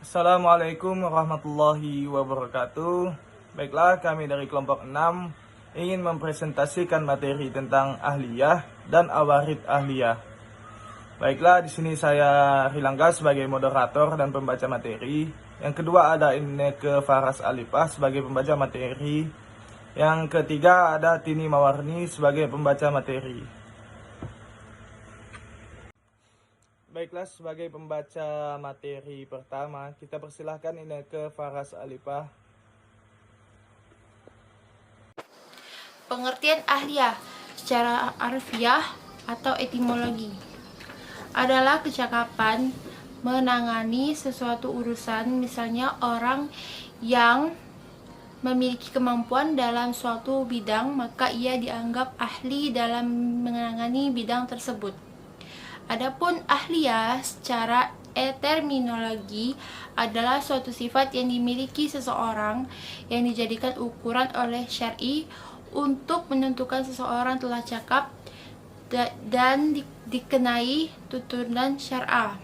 Assalamualaikum warahmatullahi wabarakatuh. Baiklah, kami dari kelompok 6 ingin mempresentasikan materi tentang ahliyah dan awarid ahliyah. Baiklah, di sini saya Rilangga sebagai moderator dan pembaca materi. Yang kedua ada Inneke Faras Alifah sebagai pembaca materi. Yang ketiga ada Tini Mawarni sebagai pembaca materi. Baiklah, sebagai pembaca materi pertama, kita persilahkan Inneke Faras Alifah. Pengertian ahliyah secara harfiah atau etimologi adalah kecakapan menangani sesuatu urusan, misalnya orang yang memiliki kemampuan dalam suatu bidang, maka ia dianggap ahli dalam menangani bidang tersebut. Adapun ahliyah secara terminologi adalah suatu sifat yang dimiliki seseorang yang dijadikan ukuran oleh syar'i untuk menentukan seseorang telah cakap dan dikenai tuturan syar'a.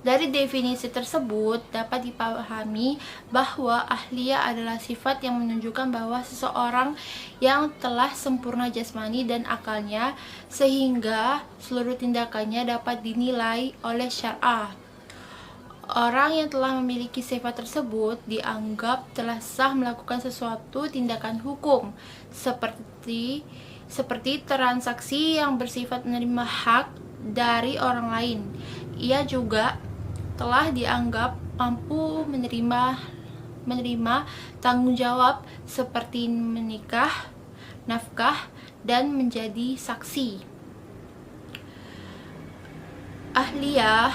Dari definisi tersebut dapat dipahami bahwa ahliyah adalah sifat yang menunjukkan bahwa seseorang yang telah sempurna jasmani dan akalnya sehingga seluruh tindakannya dapat dinilai oleh syar'a. Orang yang telah memiliki sifat tersebut dianggap telah sah melakukan sesuatu tindakan hukum seperti transaksi yang bersifat menerima hak dari orang lain. Ia juga telah dianggap mampu menerima tanggung jawab seperti menikah, nafkah, dan menjadi saksi. Ahliyah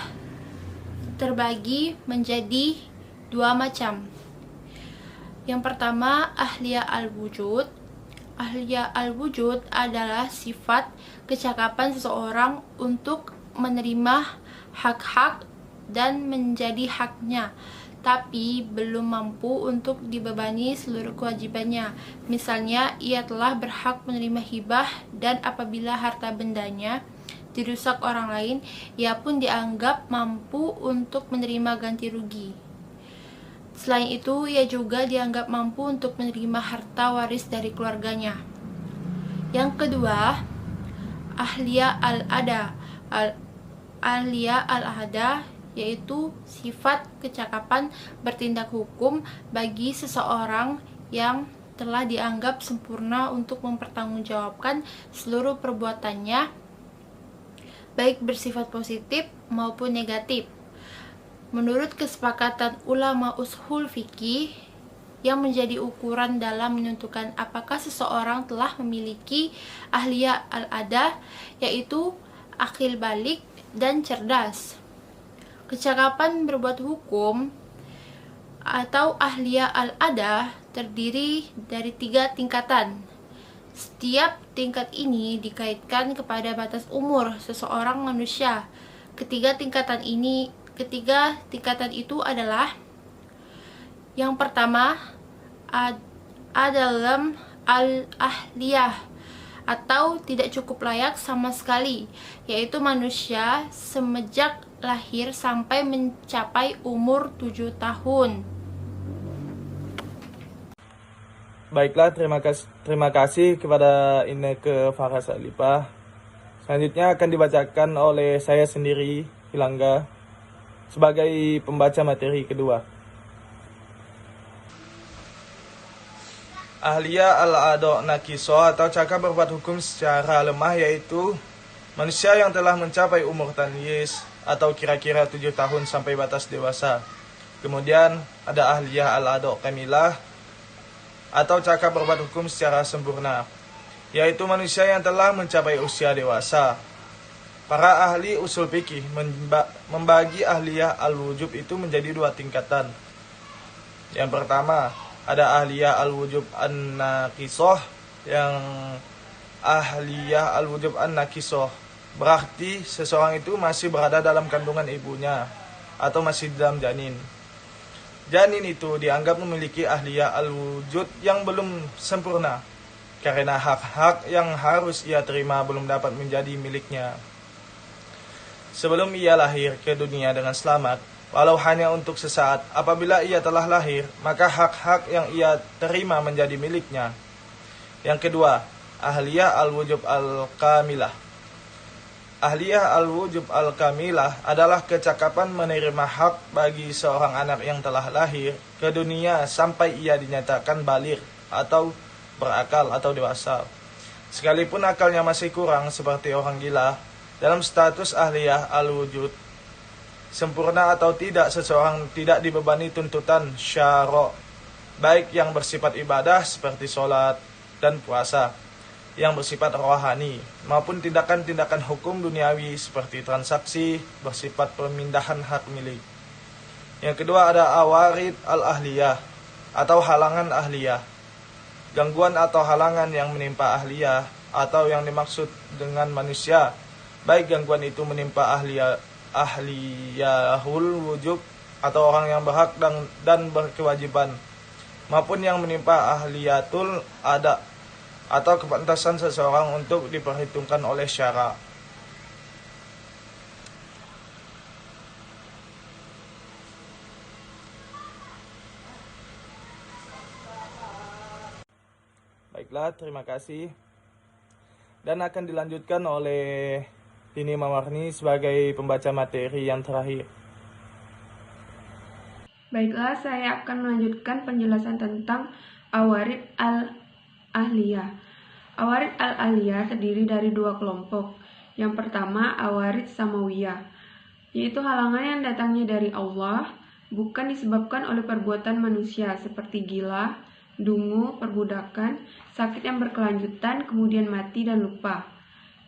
terbagi menjadi dua macam. Yang pertama, ahliyah al-wujud. Ahliyah al-wujud adalah sifat kecakapan seseorang untuk menerima hak-hak dan menjadi haknya, tapi belum mampu untuk dibebani seluruh kewajibannya. Misalnya, ia telah berhak menerima hibah dan apabila harta bendanya dirusak orang lain, ia pun dianggap mampu untuk menerima ganti rugi. Selain itu, ia juga dianggap mampu untuk menerima harta waris dari keluarganya. Yang kedua, ahliyah al-ada. Ahliyah al-ada yaitu sifat kecakapan bertindak hukum bagi seseorang yang telah dianggap sempurna untuk mempertanggungjawabkan seluruh perbuatannya, baik bersifat positif maupun negatif. Menurut kesepakatan ulama ushul fikih, yang menjadi ukuran dalam menentukan apakah seseorang telah memiliki ahliyah al-ada yaitu akil balik dan cerdas. Kecakapan berbuat hukum atau ahliyah al-ada terdiri dari 3 tingkatan. Setiap tingkat ini dikaitkan kepada batas umur seseorang manusia. Ketiga tingkatan itu adalah: yang pertama adalah al-ahliyah atau tidak cukup layak sama sekali, yaitu manusia semenjak lahir sampai mencapai umur 7 tahun. Baiklah, terima kasih kepada Inneke Faras Alifah. Selanjutnya akan dibacakan oleh saya sendiri, Rilangga, sebagai pembaca materi kedua. Ahliyah al-ado nakiso atau cakap berbuat hukum secara lemah, yaitu manusia yang telah mencapai umur tamyiz atau kira-kira 7 tahun sampai batas dewasa. Kemudian ada ahliyah al-ado kamilah atau cakap berbuat hukum secara sempurna, yaitu manusia yang telah mencapai usia dewasa. Para ahli usul fikih membagi ahliyah al-wujub itu menjadi 2 tingkatan. Yang pertama, ada ahliyah al-wujub an-naqisoh. Yang ahliyah al-wujub an-naqisoh berarti seseorang itu masih berada dalam kandungan ibunya atau masih dalam janin. Janin itu dianggap memiliki ahliyah al-wujud yang belum sempurna, karena hak-hak yang harus ia terima belum dapat menjadi miliknya. Sebelum ia lahir ke dunia dengan selamat, walau hanya untuk sesaat. Apabila ia telah lahir, maka hak-hak yang ia terima menjadi miliknya. Yang kedua, ahliyah al-wujub al-kamilah. Ahliyah al-wujub al-kamilah adalah kecakapan menerima hak bagi seorang anak yang telah lahir ke dunia sampai ia dinyatakan baligh atau berakal atau dewasa. Sekalipun akalnya masih kurang seperti orang gila, dalam status ahliyah al-wujud sempurna atau tidak, seseorang tidak dibebani tuntutan syara', baik yang bersifat ibadah seperti sholat dan puasa, yang bersifat rohani, maupun tindakan-tindakan hukum duniawi seperti transaksi bersifat pemindahan hak milik. Yang kedua ada awarid al-ahliyah atau halangan ahliyah. Gangguan atau halangan yang menimpa ahliyah atau yang dimaksud dengan manusia, baik gangguan itu menimpa ahliyahul wujub atau orang yang berhak dan berkewajiban, maupun yang menimpa ahliyatul ada atau kepantasan seseorang untuk diperhitungkan oleh syara'. Baiklah, terima kasih. Dan akan dilanjutkan oleh Tini Mawarni sebagai pembaca materi yang terakhir. Baiklah, saya akan melanjutkan penjelasan tentang awarid al-ahliyah. Awarid al-ahliyah terdiri dari dua kelompok. Yang pertama, awarid samawiyah, yaitu halangan yang datangnya dari Allah, bukan disebabkan oleh perbuatan manusia seperti gila, dungu, perbudakan, sakit yang berkelanjutan, kemudian mati dan lupa.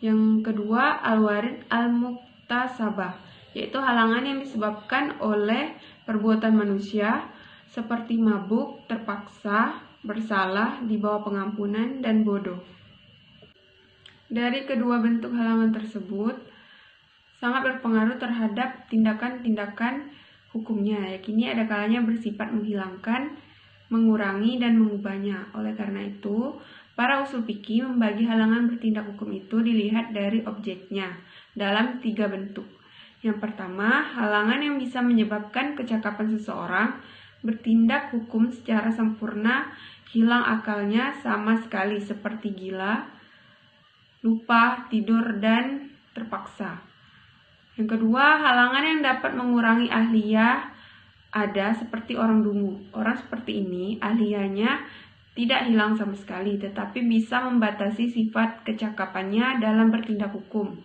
Yang kedua, al-warid al-muktasabah, yaitu halangan yang disebabkan oleh perbuatan manusia seperti mabuk, terpaksa, bersalah, di bawah pengampunan, dan bodoh. Dari kedua bentuk halangan tersebut sangat berpengaruh terhadap tindakan-tindakan hukumnya, yakni ada kalanya bersifat menghilangkan, mengurangi, dan mengubahnya. Oleh karena itu, para usul fikih membagi halangan bertindak hukum itu dilihat dari objeknya dalam 3 bentuk. Yang pertama, halangan yang bisa menyebabkan kecakapan seseorang bertindak hukum secara sempurna, hilang akalnya sama sekali seperti gila, lupa, tidur, dan terpaksa. Yang kedua, halangan yang dapat mengurangi ahliyah ada seperti orang dungu. Orang seperti ini ahliyahnya tidak hilang sama sekali, tetapi bisa membatasi sifat kecakapannya dalam bertindak hukum.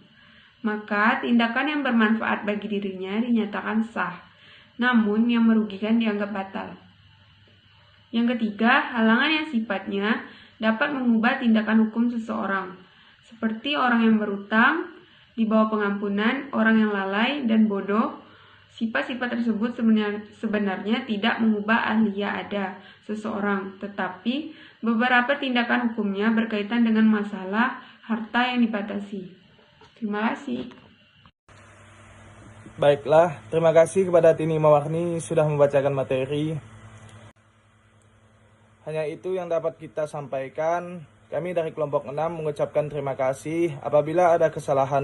Maka tindakan yang bermanfaat bagi dirinya dinyatakan sah, namun yang merugikan dianggap batal. Yang ketiga, halangan yang sifatnya dapat mengubah tindakan hukum seseorang, seperti orang yang berutang, di bawah pengampunan, orang yang lalai, dan bodoh. Sifat-sifat tersebut sebenarnya tidak mengubah ahliyah ada seseorang, tetapi beberapa tindakan hukumnya berkaitan dengan masalah harta yang dibatasi. Terima kasih. Baiklah, terima kasih kepada Tini Mawarni sudah membacakan materi. Hanya itu yang dapat kita sampaikan. Kami dari kelompok 6 mengucapkan terima kasih. Apabila ada kesalahan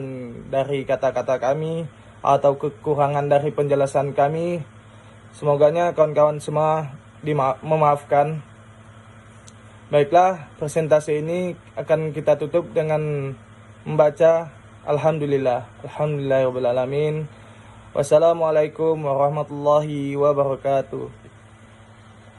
dari kata-kata kami atau kekurangan dari penjelasan kami, semoganya kawan-kawan semua memaafkan. Baiklah, presentasi ini akan kita tutup dengan membaca Alhamdulillah. Alhamdulillahirabbil alamin. Wassalamualaikum warahmatullahi wabarakatuh.